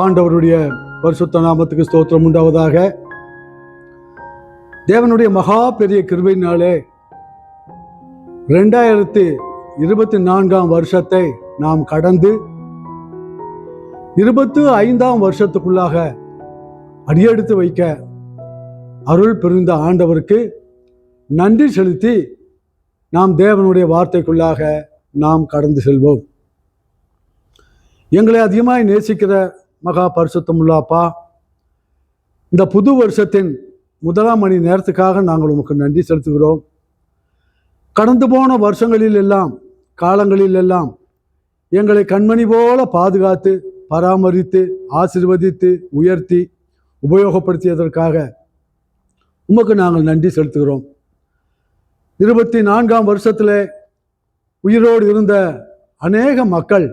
ஆண்டவருடைய பரிசுத்த நாமத்துக்கு ஸ்தோத்திரம் உண்டாவதாக. தேவனுடைய மகா பெரிய கிருபையினாலே 2024 வருஷத்தை நாம் கடந்து 25 வருஷத்துக்குள்ளாக அடியெடுத்து வைக்க அருள் புரிந்த ஆண்டவருக்கு நன்றி செலுத்தி நாம் தேவனுடைய வார்த்தைக்குள்ளாக நாம் கடந்து செல்வோம். எங்களை அதிகமாய் நேசிக்கிற மகா பரிசுத்தமுள்ள அப்பா, இந்த புது வருஷத்தின் 1 மணி நேரத்துக்காக நாங்கள் உமக்கு நன்றி செலுத்துகிறோம். கடந்து போன வருஷங்களில் எல்லாம் காலங்களில் எல்லாம் எங்களை கண்மணி போல பாதுகாத்து பராமரித்து ஆசீர்வதித்து உயர்த்தி உபயோகப்படுத்தியதற்காக உமக்கு நாங்கள் நன்றி செலுத்துகிறோம். 24 வருஷத்தில் உயிரோடு இருந்த அநேக மக்கள்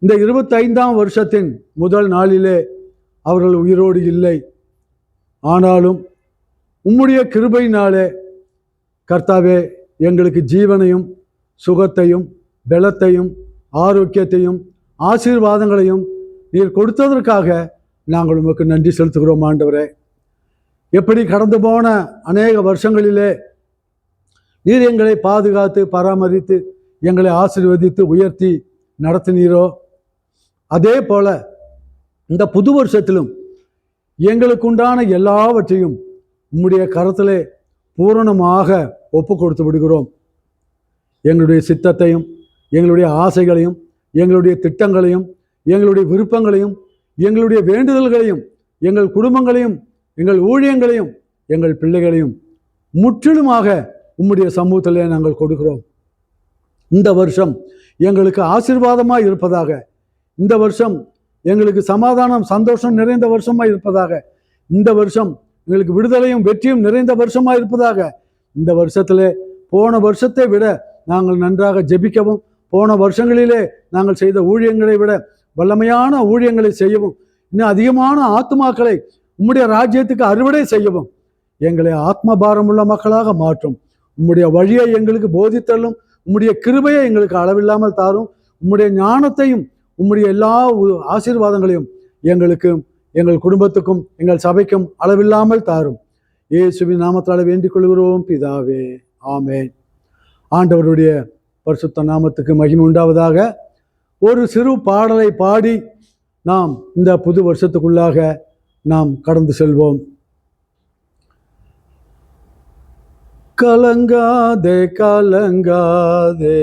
இந்த 25 வருஷத்தின் முதல் நாளிலே அவர்கள் உயிரோடு இல்லை. ஆனாலும் உம்முடைய கிருபையினாலே கர்த்தாவே எங்களுக்கு ஜீவனையும் சுகத்தையும் பலத்தையும் ஆரோக்கியத்தையும் ஆசீர்வாதங்களையும் நீர் கொடுத்ததற்காக நாங்கள் உமக்கு நன்றி செலுத்துகிறோம். ஆண்டவரே, எப்படி கடந்து போன அநேக வருஷங்களிலே நீர் எங்களை பாதுகாத்து பராமரித்து எங்களை ஆசீர்வதித்து உயர்த்தி நடத்தினீரோ, அதே போல இந்த புது வருஷத்திலும் எங்களுக்கு உண்டான எல்லாவற்றையும் உம்முடைய கரத்திலே பூரணமாக ஒப்பு கொடுத்து விடுகிறோம். எங்களுடைய சித்தத்தையும் எங்களுடைய ஆசைகளையும் எங்களுடைய திட்டங்களையும் எங்களுடைய விருப்பங்களையும் எங்களுடைய வேண்டுதல்களையும் எங்கள் குடும்பங்களையும் எங்கள் ஊழியங்களையும் எங்கள் பிள்ளைகளையும் முற்றிலுமாக உம்முடைய சமூகத்திலே நாங்கள் கொடுக்கிறோம். இந்த வருஷம் எங்களுக்கு ஆசீர்வாதமாக இருப்பதாக, இந்த வருஷம் எங்களுக்கு சமாதானம் சந்தோஷம் நிறைந்த வருஷமாக இருப்பதாக, இந்த வருஷம் எங்களுக்கு விடுதலையும் வெற்றியும் நிறைந்த வருஷமாக இருப்பதாக, இந்த வருஷத்திலே போன வருஷத்தை விட நாங்கள் நன்றாக ஜெபிக்கவும், போன வருஷங்களிலே நாங்கள் செய்த ஊழியங்களை விட வல்லமையான ஊழியங்களை செய்யவும், இன்னும் அதிகமான ஆத்மாக்களை உம்முடைய ராஜ்யத்துக்கு அறுவடை செய்யவும் எங்களை ஆத்ம பாரமுள்ள மக்களாக மாற்றும். உம்முடைய வழியை எங்களுக்கு போதித்தள்ளும். உம்முடைய கிருபையை எங்களுக்கு அளவில்லாமல் தாரும். உம்முடைய ஞானத்தையும் உம்முடைய எல்லா ஆசீர்வாதங்களையும் எங்களுக்கும் எங்கள் குடும்பத்துக்கும் எங்கள் சபைக்கும் அளவில்லாமல் தாரும். இயேசுவின் நாமத்தால் வேண்டிக் கொள்கிறோம் பிதாவே, ஆமென். ஆண்டவருடைய பரிசுத்த நாமத்துக்கு மகிமை உண்டாவதாக. ஒரு சிறு பாடலை பாடி நாம் இந்த புது வருஷத்துக்குள்ளாக நாம் கடந்து செல்வோம். கலங்காதே கலங்காதே,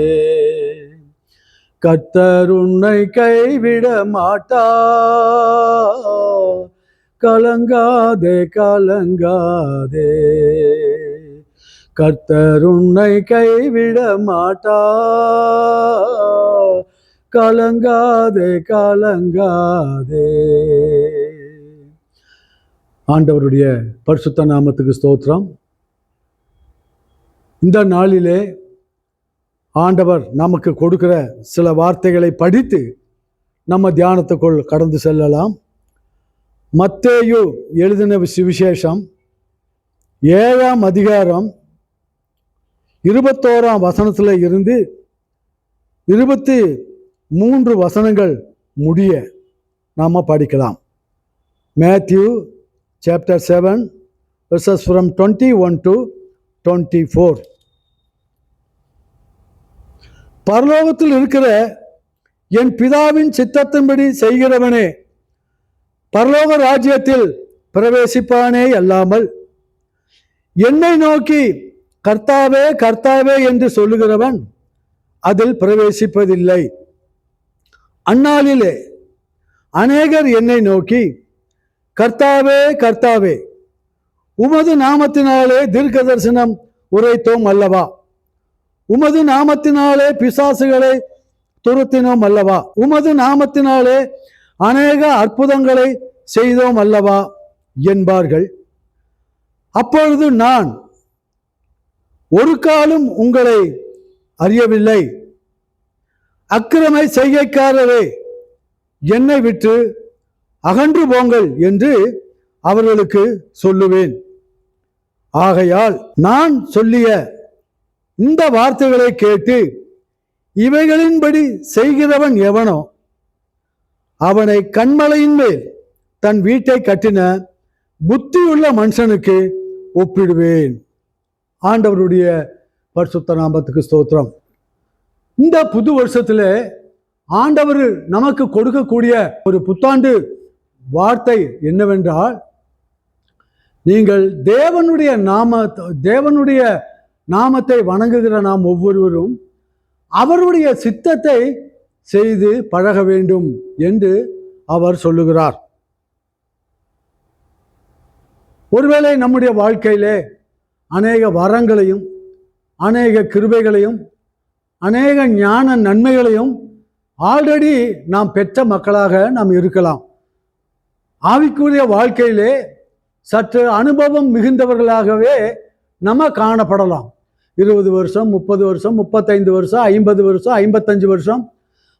கர்த்தர் உன்னை கைவிட மாட்டார். கலங்காதே கலங்காதே, கர்த்தர் உன்னை கைவிட மாட்டார். கலங்காதே கலங்காதே. ஆண்டவருடைய பரிசுத்த நாமத்துக்கு ஸ்தோத்திரம். இந்த நாளிலே ஆண்டவர் நமக்கு கொடுக்கிற சில வார்த்தைகளை படித்து நம்ம தியானத்துக்குள் கடந்து செல்லலாம். மத்தேயு எழுதின சுவிசேஷம் 7ஆம் அதிகாரம் 21ஆம் வசனத்தில் இருந்து 23 வசனங்கள் முடிய நாம் படிக்கலாம். Matthew chapter 7 verses from 21 to 24. பரலோகத்தில் இருக்கிற என் பிதாவின் சித்தத்தின்படி செய்கிறவனே பரலோக ராஜ்யத்தில் பிரவேசிப்பானே அல்லாமல் என்னை நோக்கி கர்த்தாவே கர்த்தாவே என்று சொல்லுகிறவன் அதில் பிரவேசிப்பதில்லை. அந்நாளிலே அநேகர் என்னை நோக்கி கர்த்தாவே கர்த்தாவே, உமது நாமத்தினாலே தீர்க்க தரிசனம் உரைத்தோம் அல்லவா, உமது நாமத்தினாலே பிசாசுகளை துரத்தினோம் அல்லவா, உமது நாமத்தினாலே அநேக அற்புதங்களை செய்தோம் அல்லவா என்பார்கள். அப்பொழுது நான் ஒரு காலும் உங்களை அறியவில்லை, அக்கிரமை செய்கைக்காரரே என்னை விட்டு அகன்று போங்கள் என்று அவர்களுக்கு சொல்லுவேன். ஆகையால் நான் சொல்லிய இந்த வார்த்தைகளை கேட்டு இவைகளின்படி செய்கிறவன் எவனோ அவனை கண்மலையின் மேல் தன் வீட்டை கட்டின புத்தியுள்ள மனுஷனுக்கு ஒப்பிடுவேன். ஆண்டவருடைய பரிசுத்த நாமத்துக்கு ஸ்தோத்திரம். இந்த புது வருஷத்துல ஆண்டவர் நமக்கு கொடுக்கக்கூடிய ஒரு புத்தாண்டு வார்த்தை என்னவென்றால், நீங்கள் தேவனுடைய நாமத்தை வணங்குகிற நாம் ஒவ்வொருவரும் அவருடைய சித்தத்தை செய்து பழக வேண்டும் என்று அவர் சொல்லுகிறார். ஒருவேளை நம்முடைய வாழ்க்கையிலே அநேக வரங்களையும் அநேக கிருபைகளையும் அநேக ஞான நன்மைகளையும் ஆல்ரெடி நாம் பெற்ற மக்களாக நாம் இருக்கலாம். ஆவிக்குரிய வாழ்க்கையிலே சற்று அனுபவம் மிகுந்தவர்களாகவே நம்ம காணப்படலாம். 20 வருஷம், 30 வருஷம், 35 வருஷம், 50 வருஷம், 55 வருஷம்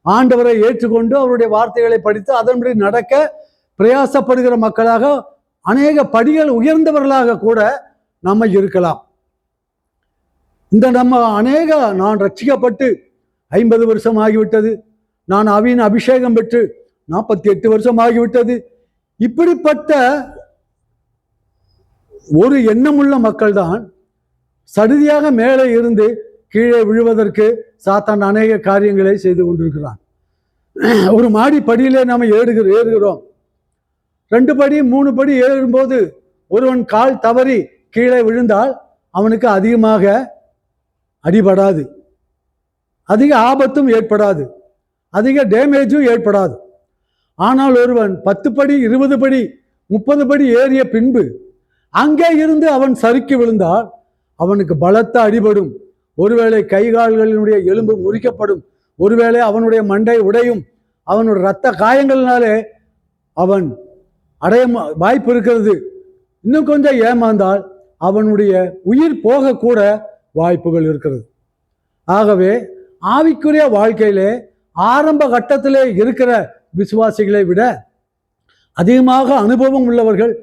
ஆண்டவரை ஏற்றுக்கொண்டு அவருடைய வார்த்தைகளை படித்து அதன்படி நடக்க பிரயாசப்படுகிற மக்களாக அநேக படிகள் உயர்ந்தவர்களாக கூட நம்ம இருக்கலாம். நான் ரட்சிக்கப்பட்டு 50 வருஷம் ஆகிவிட்டது, நான் ஆவியின் அபிஷேகம் பெற்று 48 வருஷம் ஆகிவிட்டது, இப்படிப்பட்ட ஒரு எண்ணமுள்ள மக்கள் தான் சடுதியாக மேலே இருந்து கீழே விழுவதற்கு சாத்தான் அநேக காரியங்களை செய்து கொண்டிருக்கிறான். ஒரு மாடி படியிலே நாம் ஏறுகிறோம். 2 படி 3 படி ஏறும்போது ஒருவன் கால் தவறி கீழே விழுந்தால் அவனுக்கு அதிகமாக அடிபடாது, அதிக ஆபத்தும் ஏற்படாது, அதிக டேமேஜும் ஏற்படாது. ஆனால் ஒருவன் 10 படி 20 படி 30 படி ஏறிய பின்பு அங்கே இருந்து அவன் சறுக்கி விழுந்தால் அவனுக்கு பலத்த அடிபடும். ஒருவேளை கைகால்களினுடைய எலும்பு முறிக்கப்படும், ஒருவேளை அவனுடைய மண்டை உடையும், அவனுடைய இரத்த காயங்களினாலே அவன் அடைய வாய்ப்பு இருக்கிறது. இன்னும் கொஞ்சம் ஏமாந்தால் அவனுடைய உயிர் போகக்கூட வாய்ப்புகள் இருக்கிறது. ஆகவே ஆவிக்குரிய வாழ்க்கையிலே ஆரம்ப கட்டத்திலே இருக்கிற விசுவாசிகளை விட அதிகமாக அனுபவம் உள்ளவர்கள்,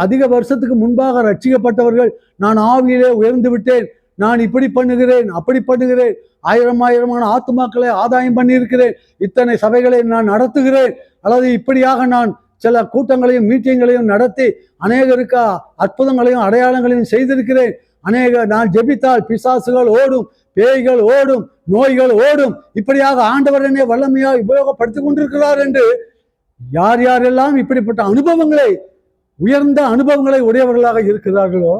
அதிக வருஷத்துக்கு முன்பாக ரட்சிக்கப்பட்டவர்கள், நான் ஆவியிலே உயர்ந்து விட்டேன், நான் இப்படி பண்ணுகிறேன் அப்படி பண்ணுகிறேன், ஆயிரமான ஆத்துமாக்களை ஆதாயம் பண்ணியிருக்கிறேன், இத்தனை சபைகளை நான் நடத்துகிறேன், அல்லது இப்படியாக நான் சில கூட்டங்களையும் மீட்டிங்களையும் நடத்தி அநேகருக்கு அற்புதங்களையும் அடையாளங்களையும் செய்திருக்கிறேன், நான் ஜெபித்தால் பிசாசுகள் ஓடும், பேய்கள் ஓடும், நோய்கள் ஓடும், இப்படியாக ஆண்டவர் என்னை வல்லமையாக உபயோகப்படுத்திக் கொண்டிருக்கிறார் என்று யார் யாரெல்லாம் இப்படிப்பட்ட அனுபவங்களை, உயர்ந்த அனுபவங்களை உடையவர்களாக இருக்கிறார்களோ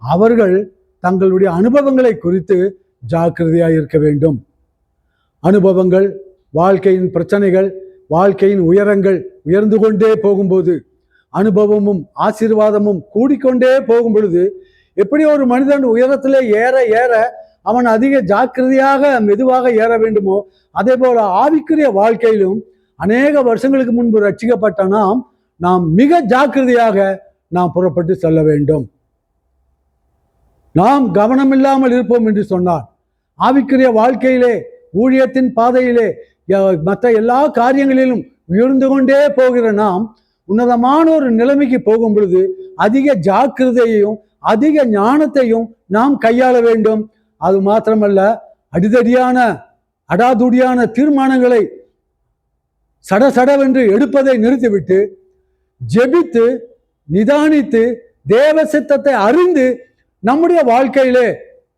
அவர்கள் தங்களுடைய அனுபவங்களை குறித்து ஜாக்கிரதையாக இருக்க வேண்டும். அனுபவங்கள், வாழ்க்கையின் பிரச்சனைகள், வாழ்க்கையின் உயரங்கள் உயர்ந்து கொண்டே போகும்போது, அனுபவமும் ஆசீர்வாதமும் கூடிக்கொண்டே போகும் பொழுது, எப்படி ஒரு மனிதன் உயரத்திலே ஏற ஏற அவன் அதிக ஜாக்கிரதையாக மெதுவாக ஏற வேண்டுமோ, அதே போல ஆவிக்குரிய வாழ்க்கையிலும் அநேக வருஷங்களுக்கு முன்பு ரட்சிக்கப்பட்ட நாம் மிக ஜாக்கிரதையாக நாம் புறப்பட்டு செல்ல வேண்டும். நாம் கவனம் இல்லாமல் இருப்போம் என்று சொன்னார். ஆவிக்குரிய வாழ்க்கையிலே, ஊழியத்தின் பாதையிலே, மற்ற எல்லா காரியங்களிலும் உயர்ந்து கொண்டே போகிற நாம் உன்னதமான ஒரு நிலைமைக்கு போகும் பொழுது அதிக ஜாக்கிரதையையும் அதிக ஞானத்தையும் நாம் கையாள வேண்டும். அது மாத்திரமல்ல, அடாதுடியான தீர்மானங்களை சடசடவென்று எடுப்பதை நிறுத்திவிட்டு ஜெபித்து நிதானித்து தேவ சித்தத்தை அறிந்து நம்முடைய வாழ்க்கையிலே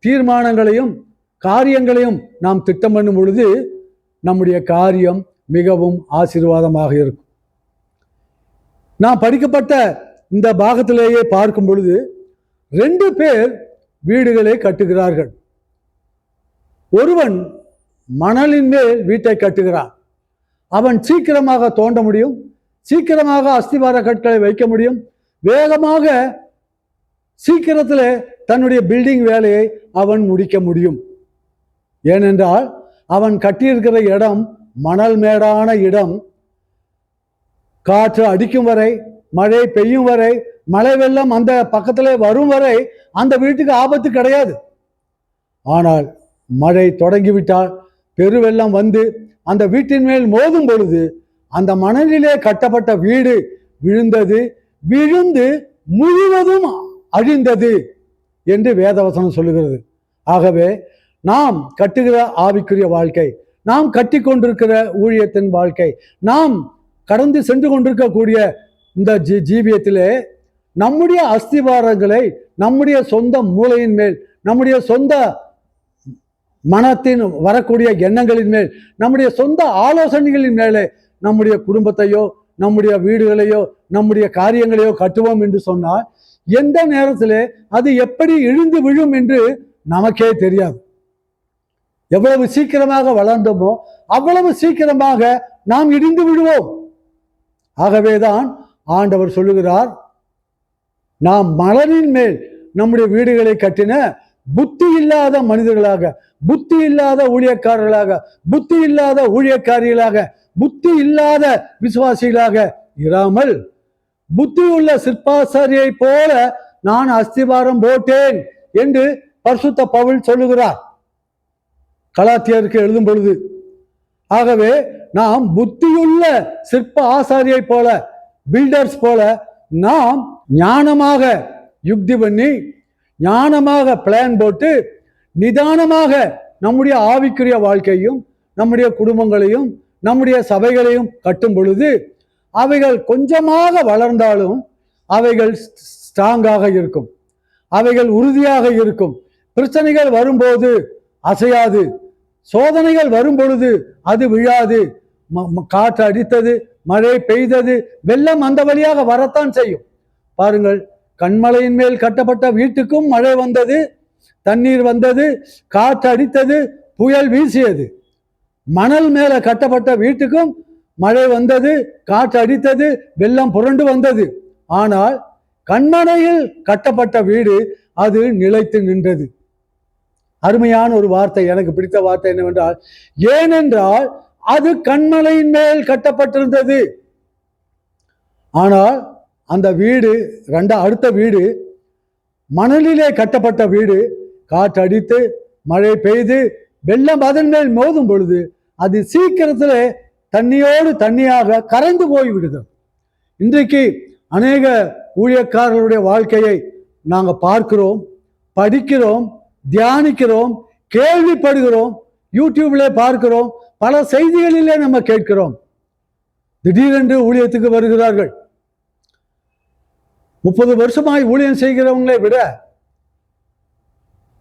தீர்மானங்களையும் காரியங்களையும் நாம் திட்டம் பண்ணும் பொழுது நம்முடைய காரியம் மிகவும் ஆசீர்வாதமாக இருக்கும். நான் படிக்கப்பட்ட இந்த பாகத்திலேயே பார்க்கும் பொழுது 2 பேர் வீடுகளை கட்டுகிறார்கள். ஒருவன் மணலின் மேல் வீட்டை கட்டுகிறான். அவன் சீக்கிரமாக தோண்ட முடியும், சீக்கிரமாக அஸ்திவார கற்களை வைக்க முடியும், வேகமாக சீக்கிரத்தில் தன்னுடைய பில்டிங் வேலையை அவன் முடிக்க முடியும். ஏனென்றால் அவன் கட்டியிருக்கிற இடம் மணல் மேடான இடம். காற்று அடிக்கும் வரை, மழை பெய்யும் வரை, மழை வெள்ளம் அந்த பக்கத்திலே வரும் வரை அந்த வீட்டுக்கு ஆபத்து கிடையாது. ஆனால் மழை தொடங்கிவிட்டால், பெருவெள்ளம் வந்து அந்த வீட்டின் மேல் மோதும் பொழுது அந்த மணலிலே கட்டப்பட்ட வீடு விழுந்து முழுவதும் அழிந்தது என்று வேதவசனம் சொல்லுகிறது. ஆகவே நாம் கட்டுகிற ஆவிக்குரிய வாழ்க்கை, நாம் கட்டி கொண்டிருக்கிற ஊழியத்தின் வாழ்க்கை, நாம் கடந்து சென்று கொண்டிருக்கக்கூடிய இந்த ஜீவியத்திலே நம்முடைய அஸ்திவாரங்களை நம்முடைய சொந்த மூளையின் மேல், நம்முடைய சொந்த மனத்தின் வரக்கூடிய எண்ணங்களின் மேல், நம்முடைய சொந்த ஆலோசனைகளின் மேலே நம்முடைய குடும்பத்தையோ நம்முடைய வீடுகளையோ நம்முடைய காரியங்களையோ கட்டுவோம் என்று சொன்னால் எந்த நேரத்திலே அது எப்படி இழுந்து விழும் என்று நமக்கே தெரியாது. எவ்வளவு சீக்கிரமாக வளர்ந்தோமோ அவ்வளவு சீக்கிரமாக நாம் இடிந்து விடுவோம். ஆகவேதான் ஆண்டவர் சொல்லுகிறார், நாம் மலரின் மேல் நம்முடைய வீடுகளை கட்டின புத்தி இல்லாத மனிதர்களாக, புத்தி இல்லாத ஊழியக்காரர்களாக, புத்தி இல்லாத ஊழியக்காரிகளாக, புத்தி இல்லாத விசுவாசிகளாக இராமல் புத்தி உள்ள சிற்பாசாரியை போல நான் அஸ்திவாரம் போட்டேன் என்று பரிசுத்த பவுல் சொல்லுகிறார் கலாத்தியருக்கு எழுதும் பொழுது. ஆகவே நாம் புத்தியுள்ள சிற்ப ஆசாரியை போல, பில்டர்ஸ் போல நாம் ஞானமாக யுக்தி பண்ணி, ஞானமாக பிளான் போட்டு, நிதானமாக நம்முடைய ஆவிக்குரிய வாழ்க்கையும் நம்முடைய குடும்பங்களையும் நம்முடைய சபைகளையும் கட்டும் பொழுது அவைகள் கொஞ்சமாக வளர்ந்தாலும் அவைகள் ஸ்ட்ராங்காக இருக்கும், அவைகள் உறுதியாக இருக்கும். பிரச்சனைகள் வரும்போது அசையாது, சோதனைகள் வரும் பொழுது அது விழாது. காற்று அடித்தது, மழை பெய்தது, வெள்ளம் அந்த வழியாக வரத்தான் செய்யும். பாருங்கள், கண்மலையின் மேல் கட்டப்பட்ட வீட்டுக்கும் மழை வந்தது, தண்ணீர் வந்தது, காற்று அடித்தது, புயல் வீசியது. மணல் மேல கட்டப்பட்ட வீட்டுக்கும் மழை வந்தது, காற்று அடித்தது, வெள்ளம் புரண்டு வந்தது. ஆனால் கண்மலையில் கட்டப்பட்ட வீடு அது நிலைத்து நின்றது. அருமையான ஒரு வார்த்தை, எனக்கு பிடித்த வார்த்தை என்னவென்றால், ஏனென்றால் அது கண்மலையின் மேல் கட்டப்பட்டிருந்தது. ஆனால் அந்த வீடு அடுத்த வீடு மணலிலே கட்டப்பட்ட வீடு, காற்று அடித்து மழை பெய்து வெள்ளம் அதன் மேல் மோதும் பொழுது அது சீக்கிரத்தில் தண்ணியோடு தண்ணியாக கரைந்து போய்விடுகிறது. இன்றைக்கு அநேக ஊழியக்காரர்களுடைய வாழ்க்கையை நாங்கள் பார்க்கிறோம், படிக்கிறோம், தியானிக்கிறோம், கேள்விப்படுகிறோம், யூடியூப்ல பார்க்கிறோம், பல செய்திகளிலே நம்ம கேட்கிறோம். திடீரென்று ஊழியத்துக்கு வருகிறார்கள். 30 வருஷமாய் ஊழியம் செய்கிறவங்களை விட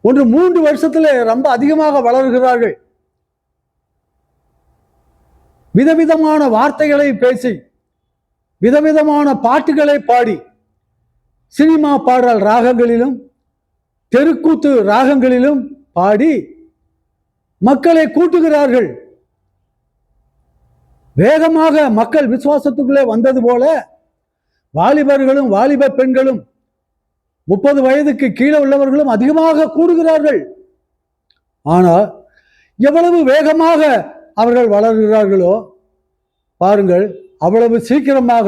3 வருஷத்துல ரொம்ப அதிகமாக வளர்கிறார்கள். விதவிதமான வார்த்தைகளை பேசி, விதவிதமான பாட்டுகளை பாடி, சினிமா பாடல் ராகங்களிலும் தெருக்கூத்து ராகங்களிலும் பாடி மக்களை கூட்டுகிறார்கள். வேகமாக மக்கள் விசுவாசத்துக்குள்ளே வந்தது போல வாலிபர்களும் வாலிப பெண்களும் 30 வயதுக்கு கீழே உள்ளவர்களும் அதிகமாக கூடுகிறார்கள். ஆனால் எவ்வளவு வேகமாக அவர்கள் வளர்கிறார்களோ பாருங்கள், அவ்வளவு சீக்கிரமாக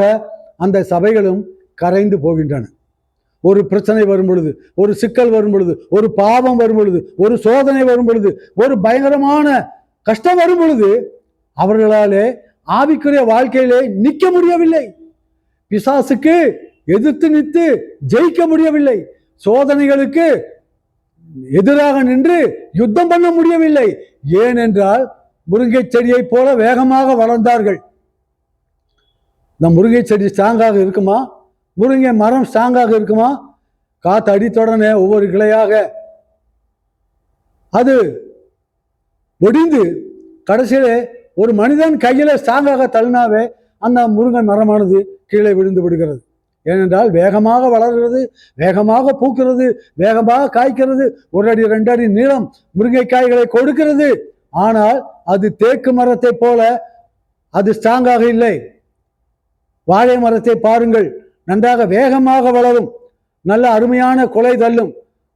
அந்த சபைகளும் கரைந்து போகின்றன. ஒரு பிரச்சனை வரும் பொழுது, ஒரு சிக்கல் வரும் பொழுது, ஒரு பாவம் வரும் பொழுது, ஒரு சோதனை வரும் பொழுது, ஒரு பயங்கரமான கஷ்டம் வரும் பொழுது அவர்களாலே ஆவிக்குரிய வாழ்க்கையிலே நிற்க முடியவில்லை. பிசாசுக்கு எதிர்த்து நின்று ஜெயிக்க முடியவில்லை. சோதனைகளுக்கு எதிராக நின்று யுத்தம் பண்ண முடியவில்லை. ஏனென்றால் முருங்கை செடியை போல வேகமாக வளர்ந்தார்கள். இந்த முருங்கை செடி ஸ்ட்ராங்காக இருக்குமா? முருங்கை மரம் ஸ்ட்ராங்காக இருக்குமா? காற்று அடித்தொடனே ஒவ்வொரு கிளையாக அது ஒடிந்து கடைசியிலே ஒரு மனிதன் கையில ஸ்ட்ராங்காக தள்ளினாவே அந்த முருங்கை மரமானது கீழே விழுந்து விடுகிறது. ஏனென்றால் வேகமாக வளர்கிறது, வேகமாக பூக்கிறது, வேகமாக காய்க்கிறது. 1 அடி 2 அடி நீளம் முருங்கைக்காய்களை கொடுக்கிறது. ஆனால் அது தேக்கு மரத்தை போல அது ஸ்ட்ராங்காக இல்லை. வாழை மரத்தை பாருங்கள், நன்றாக வேகமாக வளரும், நல்ல அருமையான கொலை தள்ளும்.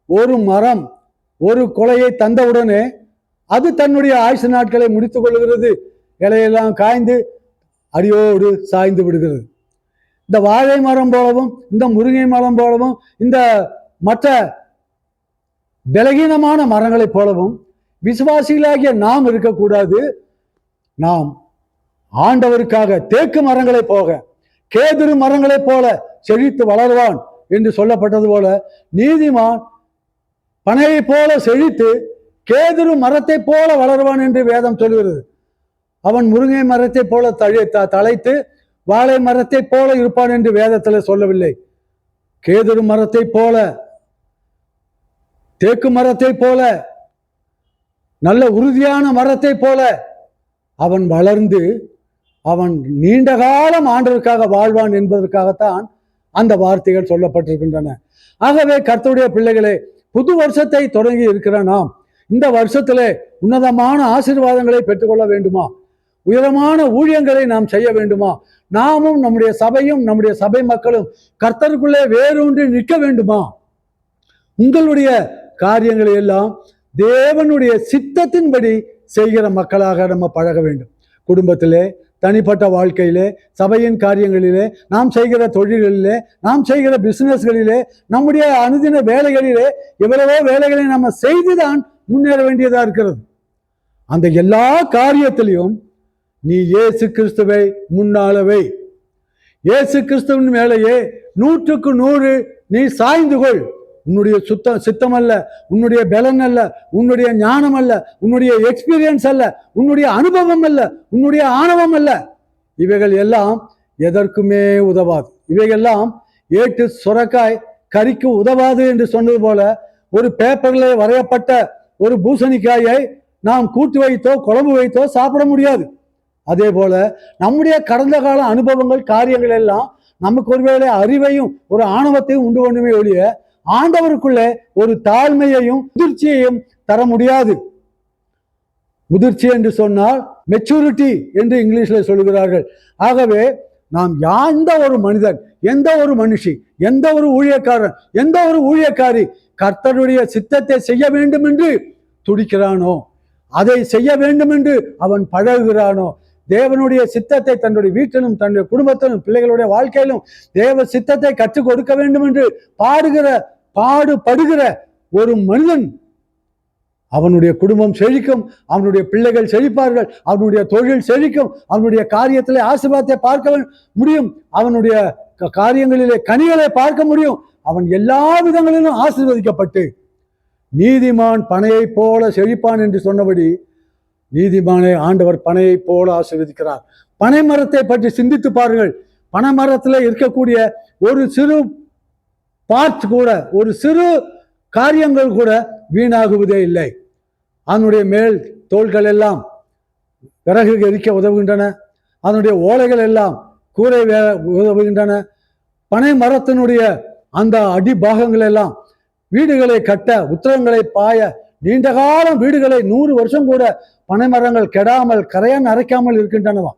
ஒரு மரம் ஒரு கொலையை தந்தவுடனே அது தன்னுடைய ஆயுசு நாட்களை முடித்துக் கொள்கிறது. இலையெல்லாம் காய்ந்து அடியோடு சாய்ந்து விடுகிறது. இந்த வாழை மரம் போலவும் இந்த முருங்கை மரம் போலவும் இந்த மற்ற பலகீனமான மரங்களைப் போலவும் விசுவாசிகளாகிய நாம் இருக்கக்கூடாது. நாம் ஆண்டவருக்காக தேக்கு மரங்களை போக கேதுரு மரங்களை போல செழித்து வளருவான் என்று சொல்லப்பட்டது போல நீதிமான் பனையை போல செழித்து கேதுரு மரத்தை போல வளருவான் என்று வேதம் சொல்கிறது. அவன் முருங்கை மரத்தை போல தழைத்து வாழை மரத்தை போல இருப்பான் என்று வேதத்தில் சொல்லவில்லை. கேதுரு மரத்தை போல, தேக்கு மரத்தை போல, நல்ல உறுதியான மரத்தை போல அவன் வளர்ந்து அவன் நீண்ட காலம் ஆண்டவருக்காக வாழ்வான் என்பதற்காகத்தான் அந்த வார்த்தைகள் சொல்லப்பட்டிருக்கின்றன. ஆகவே கர்த்தருடைய பிள்ளைகளே, புது வருஷத்தை தொடங்கி இருக்கிற நாம் இந்த வருஷத்திலே உன்னதமான ஆசீர்வாதங்களை பெற்றுக்கொள்ள வேண்டுமா? உயரமான ஊழியங்களை நாம் செய்ய வேண்டுமா? நாமும் நம்முடைய சபையும் நம்முடைய சபை மக்களும் கர்த்தருக்குள்ளே வேரூன்றி நிற்க வேண்டுமா? உங்களுடைய காரியங்களை எல்லாம் தேவனுடைய சித்தத்தின்படி செய்கிற மக்களாக நம்ம பழக வேண்டும். குடும்பத்திலே, தனிப்பட்ட வாழ்க்கையிலே, சபையின் காரியங்களிலே, நாம் செய்கிற தொழில்களிலே, நாம் செய்கிற பிசினஸ்களிலே, நம்முடைய அனுதின வேலைகளிலே எவ்வளவோ வேலைகளை நம்ம செய்துதான் முன்னேற வேண்டியதா இருக்கிறது. அந்த எல்லா காரியத்திலையும் நீ இயேசு கிறிஸ்துவை முன்னாலவை. இயேசு கிறிஸ்துவின் மேலேயே 100க்கு 100 நீ சாய்ந்து கொள். உன்னுடைய சித்தம் அல்ல, உன்னுடைய பலன் அல்ல, உன்னுடைய ஞானம் அல்ல, உன்னுடைய எக்ஸ்பீரியன்ஸ் அல்ல, உன்னுடைய அனுபவம் அல்ல, உன்னுடைய ஆணவம் அல்ல. இவைகள் எல்லாம் எதற்குமே உதவாது. இவைகள்லாம் ஏட்டு சுரக்காய் கறிக்கு உதவாது என்று சொன்னது போல, ஒரு பேப்பரில் வரையப்பட்ட ஒரு பூசணிக்காயை நாம் கூட்டு வைத்தோ குழம்பு வைத்தோ சாப்பிட முடியாது. அதே போல நம்முடைய கடந்த கால அனுபவங்கள், காரியங்கள் எல்லாம் நமக்கு ஒருவேளை அறிவையும் ஒரு ஆணவத்தையும் உண்டு பண்ணுமே ஒழிய ஆண்டவருக்குள்ளே ஒரு தாழ்மையையும் முதிர்ச்சியையும் தர முடியாது. முதிர்ச்சி என்று சொன்னால் மெச்சூரிட்டி என்று இங்கிலீஷில் சொல்லுகிறார்கள். ஆகவே நாம் எந்த ஒரு மனிதன், எந்த ஒரு மனுஷி, எந்த ஒரு ஊழியக்காரன், எந்த ஒரு ஊழியக்காரி கர்த்தருடைய சித்தத்தை செய்ய வேண்டும் என்று துடிக்கிறானோ, அதை செய்ய வேண்டும் என்று அவன் பழகுகிறானோ, தேவனுடைய சித்தத்தை தன்னுடைய வீட்டிலும் தன்னுடைய குடும்பத்திலும் பிள்ளைகளுடைய வாழ்க்கையிலும் தேவ சித்தத்தை கற்றுக் கொடுக்க வேண்டும் என்று பாடுபடுகிற ஒரு மனிதன், அவனுடைய குடும்பம் செழிக்கும், அவனுடைய பிள்ளைகள் செழிப்பார்கள், அவனுடைய தொழில் செழிக்கும், அவனுடைய காரியத்திலே ஆசீர்வாதத்தை பார்க்க முடியும், அவனுடைய காரியங்களிலே கனிகளை பார்க்க முடியும். அவன் எல்லா விதங்களிலும் ஆசீர்வதிக்கப்பட்டு நீதிமான் பனையை போல செழிப்பான் என்று சொன்னபடி நீதிமானை ஆண்டவர் பனையை போல ஆசீர்வதிக்கிறார். பனை மரத்தை பற்றி சிந்தித்து பாருங்கள். பனை மரத்தில் இருக்கக்கூடிய ஒரு சிறு பார்ட் கூட, ஒரு சிறு காரியங்கள் கூட வீணாகுவதே இல்லை. அதனுடைய மேல் தோள்கள் எல்லாம் விறகு எரிக்க உதவுகின்றன, அதனுடைய ஓலைகள் எல்லாம் கூரை உதவுகின்றன. பனை மரத்தினுடைய அந்த அடிபாகங்கள் எல்லாம் வீடுகளை கட்ட, உத்தரங்களை பாய, நீண்ட காலம் வீடுகளை 100 வருஷம் கூட பனை மரங்கள் கெடாமல் கரையான் அரைக்காமல் இருக்கின்றனவா.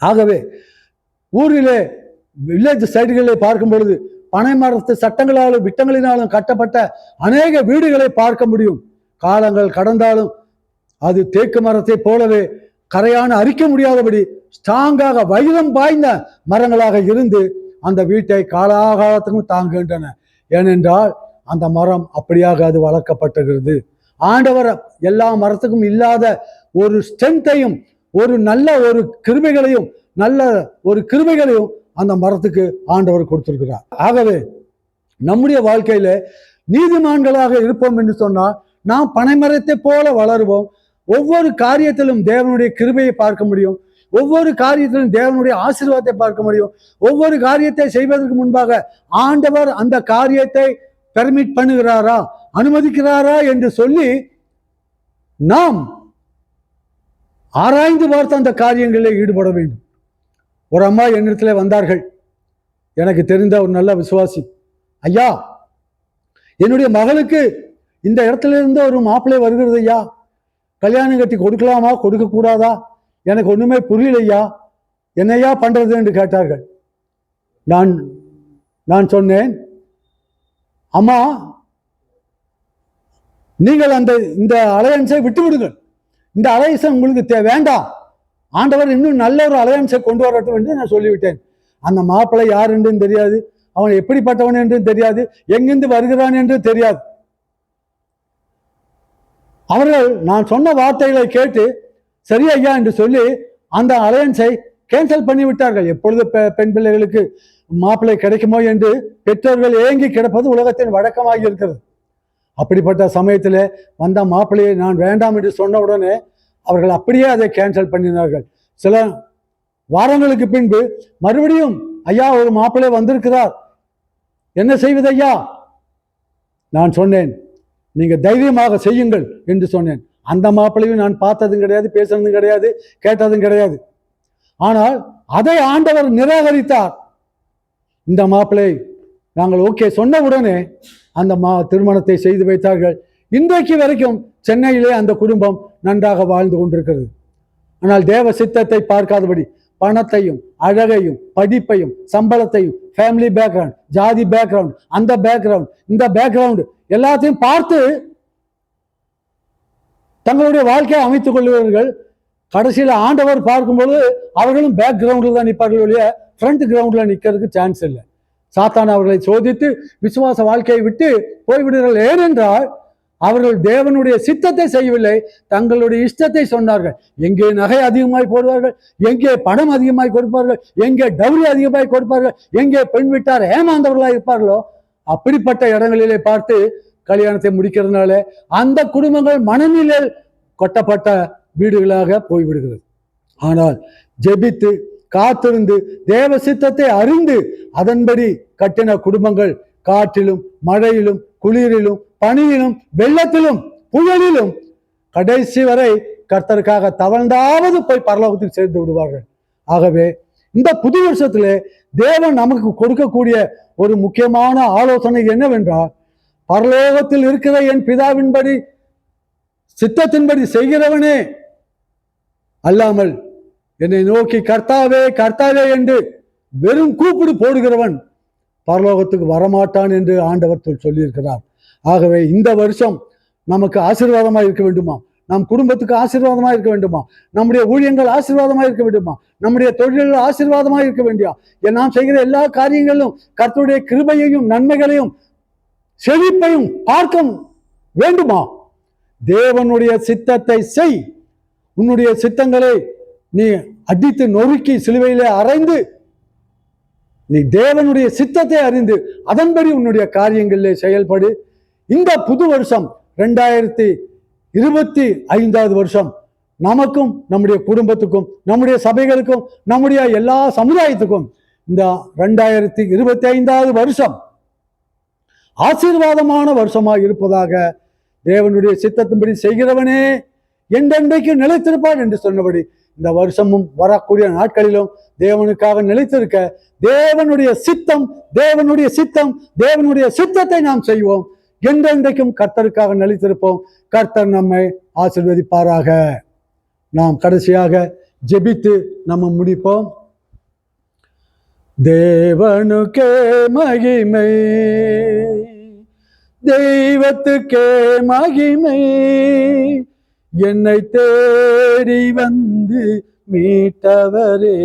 ஆகவே ஊரிலே வில்லேஜ் சைடுகளை பார்க்கும் பொழுது பனை மரத்து சட்டங்களாலும் விட்டங்களினாலும் கட்டப்பட்ட அநேக வீடுகளை பார்க்க முடியும். காலங்கள் கடந்தாலும் அது தேக்கு மரத்தை போலவே கரையான அரிக்க முடியாதபடி ஸ்ட்ராங்காக வைரம் பாய்ந்த மரங்களாக இருந்து அந்த வீட்டை காலாகாலத்துக்கும் தாங்குகின்றன. ஏனென்றால் அந்த மரம் அப்படியாக அது வளர்க்கப்பட்டிருக்கிறது. ஆண்டவர் எல்லா மரத்துக்கும் இல்லாத ஒரு ஸ்ட்ரென்த்தையும் ஒரு நல்ல ஒரு கிருபைகளையும் அந்த மரத்துக்கு ஆண்டவர் கொடுத்திருக்கிறார். ஆகவே நம்முடைய வாழ்க்கையில நீதிமான்களாக இருப்போம் என்று சொன்னால் நாம் பனைமரத்தை போல வளருவோம். ஒவ்வொரு காரியத்திலும் தேவனுடைய கிருபையை பார்க்க முடியும், ஒவ்வொரு காரியத்திலும் தேவனுடைய ஆசீர்வாதத்தை பார்க்க முடியும். ஒவ்வொரு காரியத்தை செய்வதற்கு முன்பாக ஆண்டவர் அந்த காரியத்தை பெர்மிட் பண்ணுகிறாரா, அனுமதிக்கிறாரா என்று சொல்லி நாம் ஆராய்ந்து பார்த்து அந்த காரியங்களில் ஈடுபட வேண்டும். ஒரு அம்மா என்னிடத்துல வந்தார்கள், எனக்கு தெரிந்த ஒரு நல்ல விசுவாசி. ஐயா, என்னுடைய மகளுக்கு இந்த இடத்துல இருந்து ஒரு மாப்பிள்ளை வருகிறது ஐயா, கல்யாணம் கட்டி கொடுக்கலாமா கொடுக்க கூடாதா, எனக்கு ஒண்ணுமே புரியலையா, என்னையா பண்றது என்று கேட்டார்கள். நான் சொன்னேன், அம்மா, நீங்கள் இந்த அலையன்ஸை விட்டு விடுங்கள், இந்த அலையன்ஸை உங்களுக்கு வேண்டாம், ஆண்டவர் இன்னும் நல்ல ஒரு அலையன்ஸை கொண்டு வரட்டும் என்று நான் சொல்லிவிட்டேன். அந்த மாப்பிள்ளை யார் என்றும் தெரியாது, அவன் எப்படிப்பட்டவன் என்றும் தெரியாது, எங்கிருந்து வருகிறான் என்று தெரியாது. அவர்கள் நான் சொன்ன வார்த்தைகளை கேட்டு சரி ஐயா என்று சொல்லி அந்த அலையன்ஸை கேன்சல் பண்ணி விட்டார்கள். எப்பொழுது பெண் பிள்ளைகளுக்கு மாப்பிள்ளை கிடைக்குமோ என்று பெற்றோர்கள் ஏங்கி கிடப்பது உலகத்தின் வழக்கமாகி இருக்கிறது. அப்படிப்பட்ட சமயத்தில் வந்த மாப்பிள்ளையை நான் வேண்டாம் என்று சொன்ன உடனே அவர்கள் அப்படியே அதை கேன்சல் பண்ணினார்கள். சில வாரங்களுக்கு பின்பு மறுபடியும் ஐயா ஒரு மாப்பிள்ளை வந்திருக்கிறார், என்ன செய்வது ஐயா? நான் சொன்னேன், நீங்க தைரியமாக செய்யுங்கள் என்று சொன்னேன். அந்த மாப்பிள்ளையும் நான் பார்த்ததும் கிடையாது, பேசுறதும் கிடையாது, கேட்டதும் கிடையாது. ஆனால் அதை ஆண்டவர் நிராகரித்தார். இந்த மாப்பிள்ளை நாங்கள் ஓகே சொன்ன உடனே அந்த திருமணத்தை செய்து வைத்தார்கள். இன்றைக்கு வரைக்கும் சென்னையிலே அந்த குடும்பம் நன்றாக வாழ்ந்து கொண்டிருக்கிறது. ஆனால் தேவ சித்தத்தை பார்க்காதபடி பணத்தையும் அழகையும் படிப்பையும் சம்பளத்தையும் ஃபேமிலி பேக்ரவுண்ட், ஜாதி பேக்ரவுண்ட், அந்த பேக்ரவுண்ட், இந்த பேக்ரவுண்ட் எல்லாத்தையும் பார்த்து தங்களுடைய வாழ்க்கையை அமைத்துக் கொள்வார்கள். கடைசியில் ஆண்டவர் பார்க்கும்போது அவர்களும் பேக்ரவுண்டில் தான் நிற்பார்கள் ஒழிய ஃப்ரண்ட் கிரவுண்டில் நிற்கிறதுக்கு சான்ஸ் இல்லை. சாத்தான் அவர்களை சோதித்து விசுவாச வாழ்க்கையை விட்டு போய்விடுகிறார்கள். ஏனென்றால் அவர்கள் தேவனுடைய சித்தத்தை செய்யவில்லை, தங்களுடைய இஷ்டத்தை சொன்னார்கள். எங்கே நகை அதிகமாய் போடுவார்கள், எங்கே பணம் அதிகமாய் கொடுப்பார்கள், எங்கே டவுரி அதிகமாய் கொடுப்பார்கள், எங்கே பெண் விட்டார் ஏமாந்தவர்களாக இருப்பார்களோ அப்படிப்பட்ட இடங்களிலே பார்த்து கல்யாணத்தை முடிக்கிறதுனால அந்த குடும்பங்கள் மனநிலையில் கொட்டப்பட்ட வீடுகளாக போய்விடுகிறது. ஆனால் ஜெபித்து காத்திருந்து தேவ சித்தத்தை அறிந்து அதன்படி கட்டின குடும்பங்கள் காற்றிலும் மழையிலும் குளிரிலும் பனியிலும் வெள்ளத்திலும் புயலிலும் கடைசி வரை கர்த்தருக்காக தவழ்ந்தாவது போய் பரலோகத்தில் சேர்ந்து விடுவார்கள். ஆகவே இந்த புது வருஷத்திலே தேவன் நமக்கு கொடுக்கக்கூடிய ஒரு முக்கியமான ஆலோசனை என்னவென்றால், பரலோகத்தில் இருக்கிற என் பிதாவின்படி சித்தத்தின்படி செய்கிறவனே அல்லாமல் என்னை நோக்கி கர்த்தாவே கர்த்தாவே என்று வெறும் கூப்பிடு போடுகிறவன் பரலோகத்துக்கு வரமாட்டான் என்று ஆண்டவர் சொல்லியிருக்கிறார். ஆகவே இந்த வருஷம் நமக்கு ஆசீர்வாதமாக இருக்க வேண்டுமா, நம் குடும்பத்துக்கு ஆசீர்வாதமாக இருக்க வேண்டுமா, நம்முடைய ஊழியங்கள் ஆசீர்வாதமாக இருக்க வேண்டுமா, நம்முடைய தொழில்கள் ஆசீர்வாதமாக இருக்க வேண்டியா, நாம் செய்கிற எல்லா காரியங்களிலும் கர்த்தருடைய கிருபையையும் நன்மைகளையும் செழிப்பையும் பார்க்க வேண்டுமா? தேவனுடைய சித்தத்தை செய். உன்னுடைய சித்தங்களை நீ அடித்து நொறுக்கி சிலுவையிலே அறைந்து நீ தேவனுடைய சித்தத்தை அறிந்து அதன்படி உன்னுடைய காரியங்களிலே செயல்படு. இந்த புது வருஷம் 2025 வருஷம் நமக்கும் நம்முடைய குடும்பத்துக்கும் நம்முடைய சபைகளுக்கும் நம்முடைய எல்லா சமுதாயத்துக்கும் இந்த 2025 வருஷம் ஆசீர்வாதமான வருஷமாக இருப்பதாக தேவனுடைய சித்தத்தின்படி செய்கிறவனே என்றென்றைக்கு நிலைத்திருப்பார் என்று சொன்னபடி இந்த வருஷமும் வரக்கூடிய நாட்களிலும் தேவனுக்காக நிலைத்திருக்க தேவனுடைய சித்தம் தேவனுடைய சித்தம் தேவனுடைய சித்தத்தை நாம் செய்வோம். என்றென்றைக்கும் கர்த்தருக்காக நிலைத்திருப்போம். கர்த்தர் நம்மை ஆசீர்வதிப்பாராக. நாம் கடைசியாக ஜெபித்து நம்ம முடிப்போம். தேவனுக்கே மகிமை, தெய்வத்துக்கே மகிமை, என்னை தேடி வந்து மீட்டவரே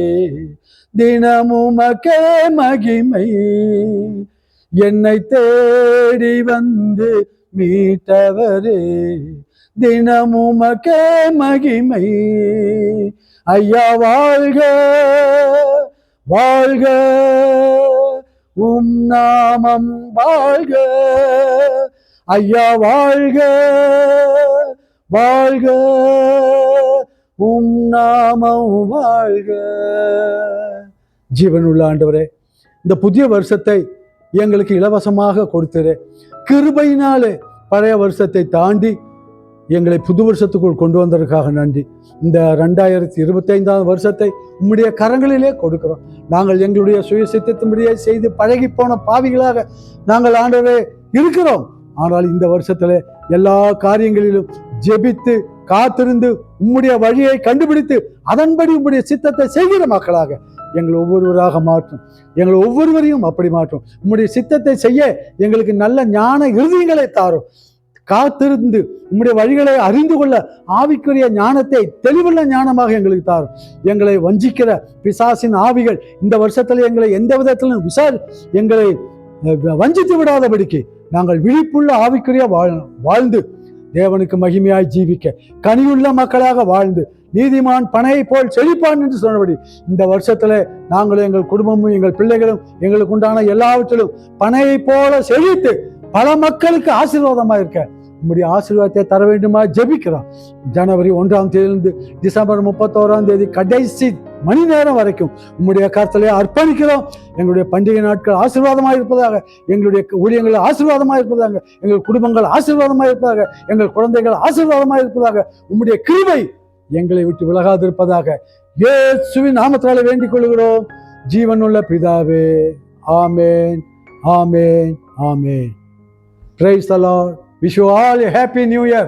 தினமுமக்கே மகிமை, என்னை தேடி வந்து மீட்டவரே தினமுமக்கே மகிமை. ஐயா வாழ்க வாழ்க, உம் நாமம் வாழ்க. ஐயா வாழ்க வாழ்க, உம் நாமம் வாழ்க. ஜீவனுள்ள ஆண்டவரே, இந்த புதிய வருஷத்தை எங்களுக்கு இலவசமாக கொடுத்தது. கிருபையினாலே பழைய வருஷத்தை தாண்டி எங்களை புது வருஷத்துக்குள் கொண்டு வந்ததற்காக நன்றி. இந்த 2025 வருஷத்தை உம்முடைய கரங்களிலே கொடுக்கிறோம். நாங்கள் எங்களுடைய சுய சித்தத்தின்படியே செய்து பழகி போன பாவிகளாக நாங்கள் ஆண்டவரே இருக்கிறோம். ஆனால் இந்த வருஷத்துல எல்லா காரியங்களிலும் ஜெபித்து காத்திருந்து உம்முடைய வழியை கண்டுபிடித்து அதன்படி உம்முடைய சித்தத்தை செய்கிற மக்களாக எங்களை ஒவ்வொருவராக மாற்றும். எங்களை ஒவ்வொருவரையும் அப்படி மாற்றும். உம்முடைய சித்தத்தை செய்ய எங்களுக்கு நல்ல ஞான இருதயங்களை தாரும். காத்திருந்து உம்முடைய வழிகளை அறிந்து கொள்ள ஆவிக்குரிய ஞானத்தை தெளிவுள்ள ஞானமாக எங்களுக்கு தாரும். எங்களை வஞ்சிக்கிற பிசாசின் ஆவிகள் இந்த வருஷத்துல எங்களை எந்த விதத்திலும் எங்களை வஞ்சித்து விடாதபடிக்கு நாங்கள் விழிப்புள்ள ஆவிக்குரிய வாழ்ந்து தேவனுக்கு மகிமையாய் ஜீவிக்க கனியுள்ள மக்களாக வாழ்ந்து நீதிமான் பனையை போல் செழிப்பான் என்று சொன்னபடி இந்த வருஷத்துல நாங்களும் எங்கள் குடும்பமும் எங்கள் பிள்ளைகளும் எங்களுக்கு உண்டான எல்லாவற்றிலும் பனையை போல செழித்து பல மக்களுக்கு ஆசீர்வாதமா இருக்க உம்முடைய ஆசீர்வாதத்தை தர வேண்டுமா ஜெபிக்கிறோம். ஜனவரி 1ஆம் தேதியிலிருந்து டிசம்பர் 31ஆம் தேதி கடைசி மணி நேரம் வரைக்கும் உம்முடைய கருத்திலே அர்ப்பணிக்கிறோம். எங்களுடைய பண்டிகை நாட்கள் ஆசீர்வாதமாக இருப்பதாக, எங்களுடைய ஊழியங்கள் ஆசீர்வாதமாக இருப்பதாக, எங்கள் குடும்பங்கள் ஆசீர்வாதமாக இருப்பதாக, எங்கள் குழந்தைகள் ஆசீர்வாதமாக இருப்பதாக, உம்முடைய கிருபை எங்களை விட்டு விலகாதிருப்பதாக இயேசுவின் நாமத்தாலே வேண்டிக் கொள்கிறோம் ஜீவனுள்ள பிதாவே. ஆமென், ஆமென், ஆமென். Praise the Lord. Wish you all a happy new year.